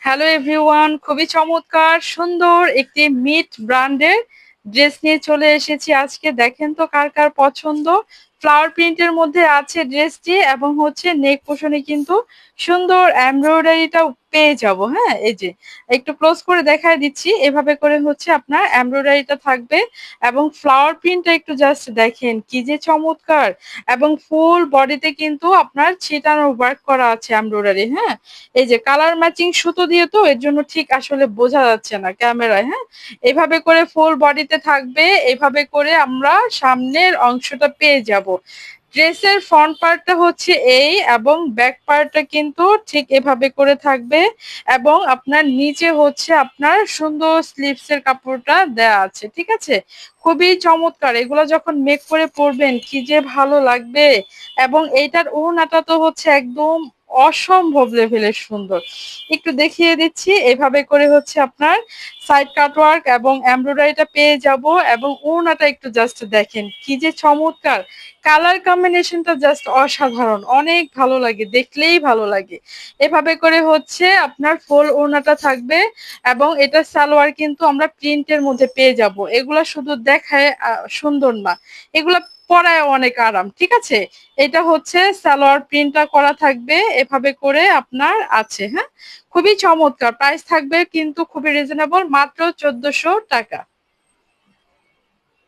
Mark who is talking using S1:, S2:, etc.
S1: Hello everyone, খুবই চমৎকার সুন্দর একটি মিড ব্র্যান্ডের ড্রেস নিয়ে চলে এসেছি আজকে। দেখেন তো কার কার পছন্দ। ফ্লাওয়ার প্রিন্টের মধ্যে আছে ড্রেসটি এবং হচ্ছে নেক পোর্শনে কিন্তু সুন্দর এমব্রয়ডারিটা পেয়ে যাব। হ্যাঁ, এই যে একটু ক্লোজ করে দেখায় দিচ্ছি, এভাবে করে হচ্ছে আপনার এমব্রয়ডারিটা থাকবে এবং ফ্লাওয়ার প্রিন্টটা একটু জাস্ট দেখেন কি যে চমৎকার। এবং ফুল বডিতে কিন্তু আপনার ছিটানো ওয়ার্ক করা আছে এমব্রয়ডারি। হ্যাঁ, এই যে কালার ম্যাচিং সুতো দিয়ে, তো এর জন্য ঠিক আসলে বোঝা যাচ্ছে না ক্যামেরায়। হ্যাঁ, এভাবে করে ফুল বডিতে থাকবে, এভাবে করে আমরা সামনের অংশটা পেয়ে যাব। ড্রেসের ফ্রন্ট পার্টটা হচ্ছে এই এবং ব্যাক পার্টটা কিন্তু ঠিক এভাবে করে থাকবে এবং আপনার নিচে হচ্ছে আপনার সুন্দর স্লিভস এর কাপড়টা দেয়া আছে। ঠিক আছে, খুবই চমৎকার। এগুলো যখন মেক করে পরবেন কি যে ভালো লাগবে। এবং এইটার ওড়নাটা তো হচ্ছে একদম অসম্ভব লেভেলের সুন্দর। একটু দেখিয়ে দিচ্ছি, এভাবে করে হচ্ছে আপনার সাইড কাটওয়ার্ক এবং এমব্রয়ডারিটা পেয়ে যাব এবং ওড়নাটা একটু জাস্ট দেখেন কি যে চমৎকার। কালার কম্বিনেশনটা জাস্ট অসাধারণ, অনেক ভালো লাগে, দেখলেই ভালো লাগে। এভাবে করে হচ্ছে আপনার ফুল ওড়নাটা থাকবে এবং এটা সালোয়ার কিন্তু আমরা প্রিন্টের মধ্যে পেয়ে যাব। এগুলা শুধু দেখায় সুন্দর না, এগুলা পরায় অনেক আরাম। ঠিক আছে, এটা হচ্ছে সালোয়ার প্রিন্টটা করা থাকবে এভাবে করে আপনার আছে। হ্যাঁ, খুবই চমৎকার। প্রাইস থাকবে কিন্তু খুবই রিজনেবল, মাত্র 1400 টাকা।